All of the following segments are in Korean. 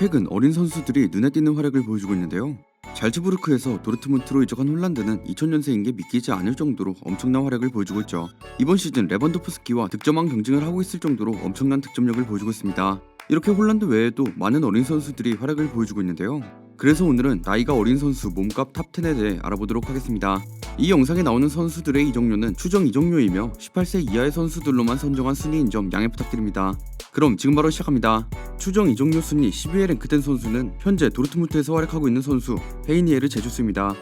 최근 어린 선수들이 눈에 띄는 활약을 보여주고 있는데요. 잘츠부르크에서 도르트문트로 이적한 홀란드는 2000년생인 게 믿기지 않을 정도로 엄청난 활약을 보여주고 있죠. 이번 시즌 레반도프스키와 득점왕 경쟁을 하고 있을 정도로 엄청난 득점력을 보여주고 있습니다. 이렇게 홀란드 외에도 많은 어린 선수들이 활약을 보여주고 있는데요. 그래서 오늘은 나이가 어린 선수 몸값 탑10에 대해 알아보도록 하겠습니다. 이 영상에 나오는 선수들의 이적료는 추정 이적료이며 18세 이하의 선수들로만 선정한 순위인 점 양해 부탁드립니다. 그럼 지금 바로 시작합니다. 추정 이적료 순위 10위에 랭크된 선수는 현재 도르트문트에서 활약하고 있는 선수 헤이니에르 제주스입니다.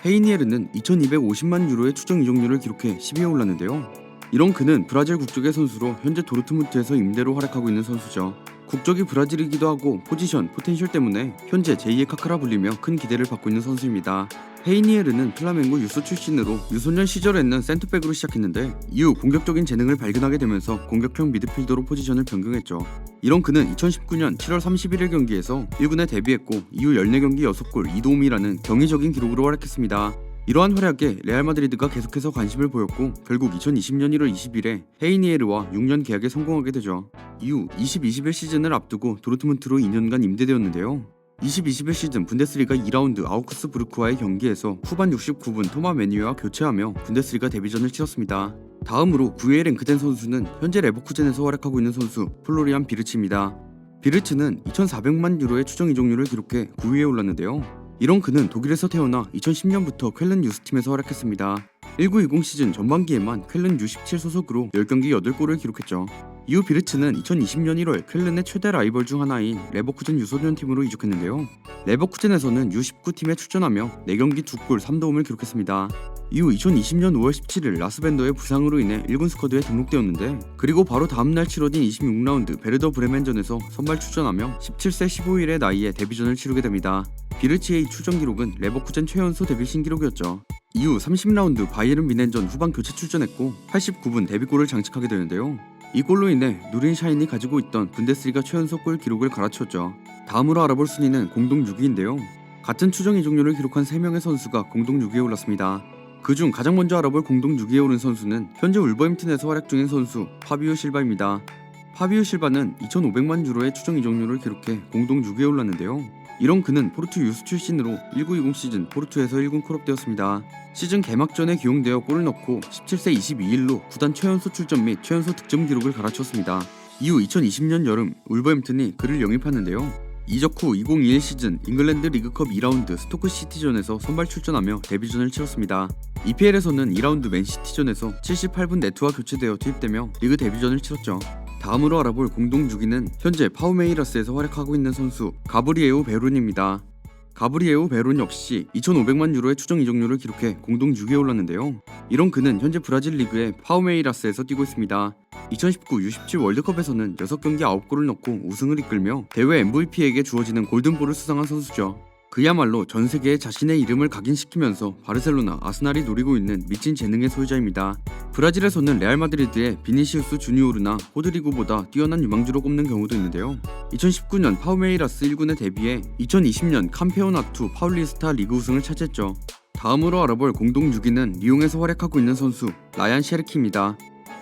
헤이니에르는 2250만 유로의 추정 이적료를 기록해 10위에 올랐는데요. 이런 그는 브라질 국적의 선수로 현재 도르트문트에서 임대로 활약하고 있는 선수죠. 국적이 브라질이기도 하고 포지션, 포텐셜 때문에 현재 제2의 카카라 불리며 큰 기대를 받고 있는 선수입니다. 헤이니에르는 플라멩고 유소 출신으로 유소년 시절에는 센터백으로 시작했는데 이후 공격적인 재능을 발견하게 되면서 공격형 미드필더로 포지션을 변경했죠. 이런 그는 2019년 7월 31일 경기에서 1군에 데뷔했고 이후 14경기 6골 2도움이라는 경이적인 기록으로 활약했습니다. 이러한 활약에 레알 마드리드가 계속해서 관심을 보였고 결국 2020년 1월 20일에 헤이니에르와 6년 계약에 성공하게 되죠. 이후 20-21 시즌을 앞두고 도르트문트로 2년간 임대되었는데요. 20-21 시즌 분데스리가 2라운드 아우크스부르크와의 경기에서 후반 69분 토마 메뉴와 교체하며 분데스리가 데뷔전을 치렀습니다. 다음으로 9위에 랭크된 선수는 현재 레버쿠젠에서 활약하고 있는 선수 플로리안 비르츠입니다. 비르츠는 2,400만 유로의 추정 이적료를 기록해 9위에 올랐는데요. 이런 그는 독일에서 태어나 2010년부터 쾰른 유스팀에서 활약했습니다. 19-20 시즌 전반기에만 쾰른 U17 소속으로 10경기 8골을 기록했죠. 이후 비르츠는 2020년 1월 쾰른의 최대 라이벌 중 하나인 레버쿠젠 유소년팀으로 이적했는데요. 레버쿠젠에서는 U19팀에 출전하며 4경기 2골 3도움을 기록했습니다. 이후 2020년 5월 17일 라스벤더의 부상으로 인해 1군 스쿼드에 등록되었는데 그리고 바로 다음날 치러진 26라운드 베르더 브레멘전에서 선발 출전하며 17세 15일의 나이에 데뷔전을 치르게 됩니다. 비르치의 추정 기록은 레버쿠젠 최연소 데뷔 신기록이었죠. 이후 30라운드 바이에른 미넨전 후반 교체 출전했고 89분 데뷔골을 장식하게 되는데요. 이 골로 인해 누린 샤인이 가지고 있던 분데스리가 최연소 골 기록을 갈아치웠죠. 다음으로 알아볼 순위는 공동 6위인데요. 같은 추정 이적료를 기록한 3명의 선수가 공동 6위에 올랐습니다. 그중 가장 먼저 알아볼 공동 6위에 오른 선수는 현재 울버햄튼에서 활약 중인 선수 파비오 실바입니다. 파비오 실바는 2,500만 유로의 추정 이적료를 기록해 공동 6위에 올랐는데요. 이런 그는 포르투 유스 출신으로 19-20 시즌 포르투에서 1군 콜업되었습니다. 시즌 개막전에 기용되어 골을 넣고 17세 22일로 구단 최연소 출전 및 최연소 득점 기록을 갈아치웠습니다. 이후 2020년 여름 울버햄튼이 그를 영입하는데요. 이적 후 2021 시즌 잉글랜드 리그컵 2라운드 스토크 시티전에서 선발 출전하며 데뷔전을 치렀습니다. EPL에서는 2라운드 맨시티전에서 78분 네트와 교체되어 투입되며 리그 데뷔전을 치렀죠. 다음으로 알아볼 공동 6위는 현재 파우메이라스에서 활약하고 있는 선수 가브리에우 베론입니다. 가브리에우 베론 역시 2,500만 유로의 추정 이적료를 기록해 공동 6위에 올랐는데요. 이런 그는 현재 브라질 리그의 파우메이라스에서 뛰고 있습니다. 2019 U17 월드컵에서는 6경기 9골을 넣고 우승을 이끌며 대회 MVP에게 주어지는 골든볼을 수상한 선수죠. 그야말로 전 세계에 자신의 이름을 각인시키면서 바르셀로나, 아스날이 노리고 있는 미친 재능의 소유자입니다. 브라질에서는 레알 마드리드의 비니시우스 주니오르나 호드리고보다 뛰어난 유망주로 꼽는 경우도 있는데요. 2019년 파우메이라스 1군에 데뷔해 2020년 캄페오나투 파울리스타 리그 우승을 차지했죠. 다음으로 알아볼 공동 6위는 리옹에서 활약하고 있는 선수 라얀 셰르키입니다.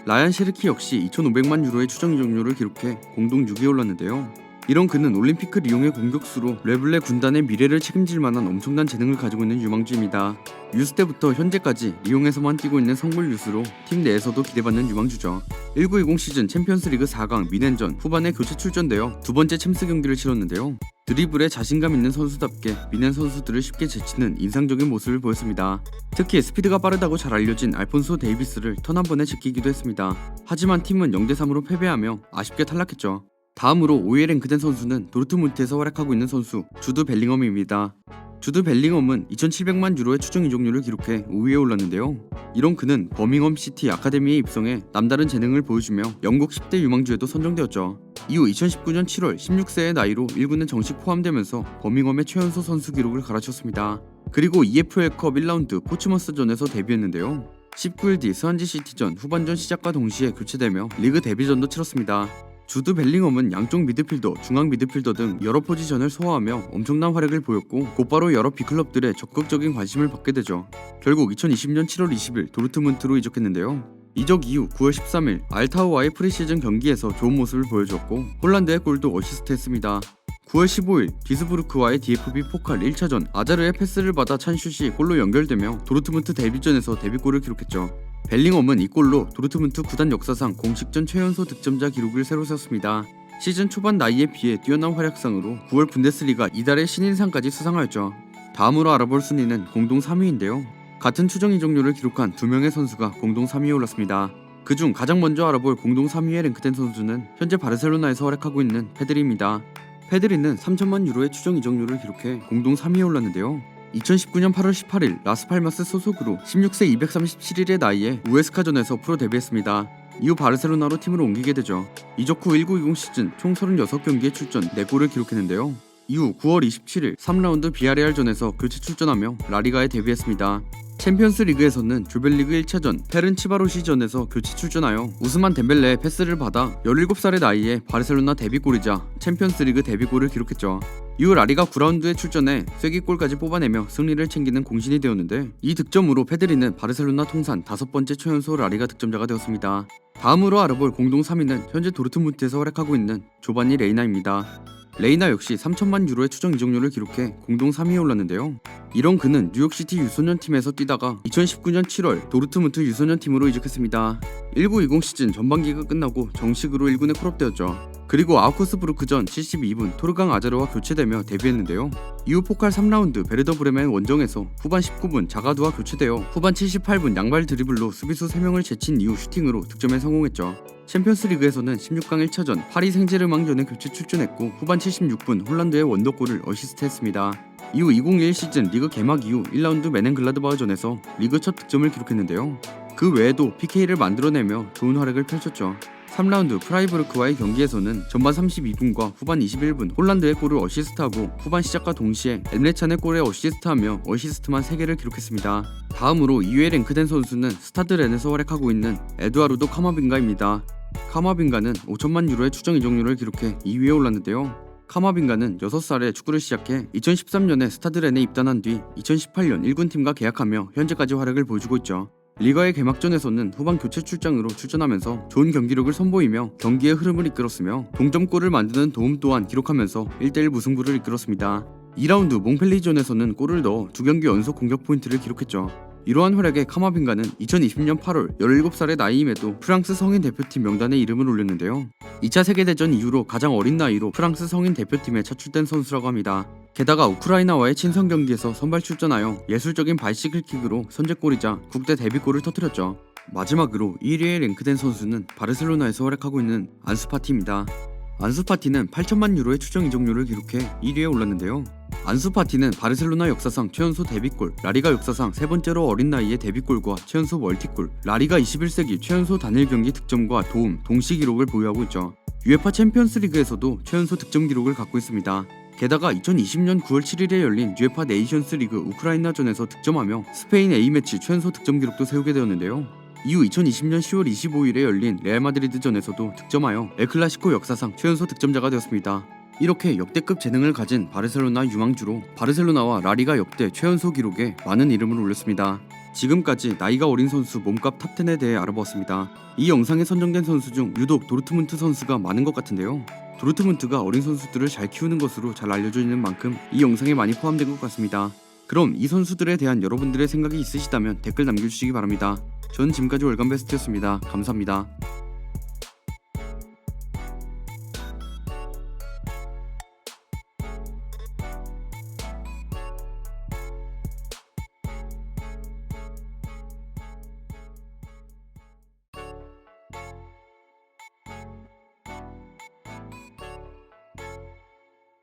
라얀 셰르키 역시 2,500만 유로의 추정 이적료를 기록해 공동 6위에 올랐는데요. 이런 그는 올림피크 리옹의 공격수로 레블레 군단의 미래를 책임질 만한 엄청난 재능을 가지고 있는 유망주입니다. 유스 때부터 현재까지 리옹에서만 뛰고 있는 성골 유스로 팀 내에서도 기대받는 유망주죠. 19-20 시즌 챔피언스리그 4강 미넨전 후반에 교체 출전되어 두 번째 챔스 경기를 치렀는데요. 드리블에 자신감 있는 선수답게 미넨 선수들을 쉽게 제치는 인상적인 모습을 보였습니다. 특히 스피드가 빠르다고 잘 알려진 알폰소 데이비스를 턴 한 번에 제끼기도 했습니다. 하지만 팀은 0-3으로 패배하며 아쉽게 탈락했죠. 다음으로 5위에 랭크된 선수는 도르트문트에서 활약하고 있는 선수 주드 벨링엄입니다. 주드 벨링엄은 2,700만 유로의 추정 이적료를 기록해 5위에 올랐는데요. 이런 그는 버밍엄 시티 아카데미에 입성해 남다른 재능을 보여주며 영국 10대 유망주에도 선정되었죠. 이후 2019년 7월 16세의 나이로 1군에 정식 포함되면서 버밍엄의 최연소 선수 기록을 갈아쳤습니다. 그리고 EFL컵 1라운드 포츠머스전에서 데뷔했는데요. 19일 뒤 스완지 시티전 후반전 시작과 동시에 교체되며 리그 데뷔전도 치렀습니다. 주드 벨링엄은 양쪽 미드필더, 중앙 미드필더 등 여러 포지션을 소화하며 엄청난 활약을 보였고 곧바로 여러 B클럽들의 적극적인 관심을 받게 되죠. 결국 2020년 7월 20일 도르트문트로 이적했는데요. 이적 이후 9월 13일 알타우와의 프리시즌 경기에서 좋은 모습을 보여줬고 홀란드의 골도 어시스트했습니다. 9월 15일 디스부르크와의 DFB 포칼 1차전 아자르의 패스를 받아 찬 슛이 골로 연결되며 도르트문트 데뷔전에서 데뷔골을 기록했죠. 벨링엄은 이 골로 도르트문트 구단 역사상 공식전 최연소 득점자 기록을 새로 세웠습니다. 시즌 초반 나이에 비해 뛰어난 활약상으로 9월 분데스리가 이달의 신인상까지 수상하였죠. 다음으로 알아볼 순위는 공동 3위인데요. 같은 추정 이적료를 기록한 2명의 선수가 공동 3위에 올랐습니다. 그중 가장 먼저 알아볼 공동 3위에 랭크된 선수는 현재 바르셀로나에서 활약하고 있는 페드리입니다. 페드리는 3천만 유로의 추정 이적료를 기록해 공동 3위에 올랐는데요. 2019년 8월 18일 라스팔마스 소속으로 16세 237일의 나이에 우에스카전에서 프로 데뷔했습니다. 이후 바르셀로나로 팀으로 옮기게 되죠. 이적 후 1920 시즌 총 36경기에 출전 4골을 기록했는데요. 이후 9월 27일 3라운드 비아레알전에서 교체 출전하며 라리가에 데뷔했습니다. 챔피언스 리그에서는 조별리그 1차전 페른치바로시전에서 교체 출전하여 우스만 덴벨레의 패스를 받아 17살의 나이에 바르셀로나 데뷔골이자 챔피언스 리그 데뷔골을 기록했죠. 이후 라리가 9라운드에 출전해 쐐기골까지 뽑아내며 승리를 챙기는 공신이 되었는데, 이 득점으로 페드리는 바르셀로나 통산 5번째 최연소 라리가 득점자가 되었습니다. 다음으로 알아볼 공동 3위는 현재 도르트문트에서 활약하고 있는 조반니 레이나입니다. 레이나 역시 3천만 유로의 추정 이적료를 기록해 공동 3위에 올랐는데요. 이런 그는 뉴욕시티 유소년팀에서 뛰다가 2019년 7월 도르트문트 유소년팀으로 이적했습니다. 1920 시즌 전반기가 끝나고 정식으로 1군에 콜업되었죠. 그리고 아우크스부르크전 72분 토르강 아자르와 교체되며 데뷔했는데요. 이후 포칼 3라운드 베르더 브레멘 원정에서 후반 19분 자가두와 교체되어 후반 78분 양발 드리블로 수비수 3명을 제친 이후 슈팅으로 득점에 성공했죠. 챔피언스리그에서는 16강 1차전 파리 생제르맹전에 교체 출전했고 후반 76분 홀란드의 원더골을 어시스트했습니다. 이후 2021 시즌 리그 개막 이후 1라운드 메넨글라드바흐전에서 리그 첫 득점을 기록했는데요. 그 외에도 PK를 만들어내며 좋은 활약을 펼쳤죠. 3라운드 프라이부르크와의 경기에서는 전반 32분과 후반 21분 홀란드의 골을 어시스트하고 후반 시작과 동시에 엠레찬의 골에 어시스트하며 어시스트만 3개를 기록했습니다. 다음으로 2위에 랭크된 선수는 스타드 렌에서 활약하고 있는 에두아르도 카마빙가입니다. 카마빙가는 5천만 유로의 추정 이적료를 기록해 2위에 올랐는데요. 카마빙가는 6살에 축구를 시작해 2013년에 스타드 렌에 입단한 뒤 2018년 1군팀과 계약하며 현재까지 활약을 보여주고 있죠. 리가의 개막전에서는 후반 교체 출장으로 출전하면서 좋은 경기력을 선보이며 경기의 흐름을 이끌었으며 동점골을 만드는 도움 또한 기록하면서 1대1 무승부를 이끌었습니다. 2라운드 몽펠리전에서는 골을 넣어 2경기 연속 공격 포인트를 기록했죠. 이러한 활약에 카마빙가는 2020년 8월 17살의 나이임에도 프랑스 성인 대표팀 명단에 이름을 올렸는데요. 2차 세계대전 이후로 가장 어린 나이로 프랑스 성인 대표팀에 차출된 선수라고 합니다. 게다가 우크라이나와의 친선 경기에서 선발 출전하여 예술적인 바이시클킥으로 선제골이자 국대 데뷔골을 터뜨렸죠. 마지막으로 1위에 랭크된 선수는 바르셀로나에서 활약하고 있는 안수파티입니다. 안수파티는 8천만 유로의 추정 이적료를 기록해 1위에 올랐는데요. 안수파티는 바르셀로나 역사상 최연소 데뷔골, 라리가 역사상 3번째로 어린 나이에 데뷔골과 최연소 멀티골, 라리가 21세기 최연소 단일 경기 득점과 도움, 동시 기록을 보유하고 있죠. UEFA 챔피언스 리그에서도 최연소 득점 기록을 갖고 있습니다. 게다가 2020년 9월 7일에 열린 UEFA 네이션스 리그 우크라이나전에서 득점하며 스페인 A매치 최연소 득점 기록도 세우게 되었는데요. 이후 2020년 10월 25일에 열린 레알 마드리드전에서도 득점하여 엘클라시코 역사상 최연소 득점자가 되었습니다. 이렇게 역대급 재능을 가진 바르셀로나 유망주로 바르셀로나와 라리가 역대 최연소 기록에 많은 이름을 올렸습니다. 지금까지 나이가 어린 선수 몸값 탑10에 대해 알아보았습니다. 이 영상에 선정된 선수 중 유독 도르트문트 선수가 많은 것 같은데요. 도르트문트가 어린 선수들을 잘 키우는 것으로 잘 알려져 있는 만큼 이 영상에 많이 포함된 것 같습니다. 그럼 이 선수들에 대한 여러분들의 생각이 있으시다면 댓글 남겨주시기 바랍니다. 저는 지금까지 월간베스트였습니다. 감사합니다.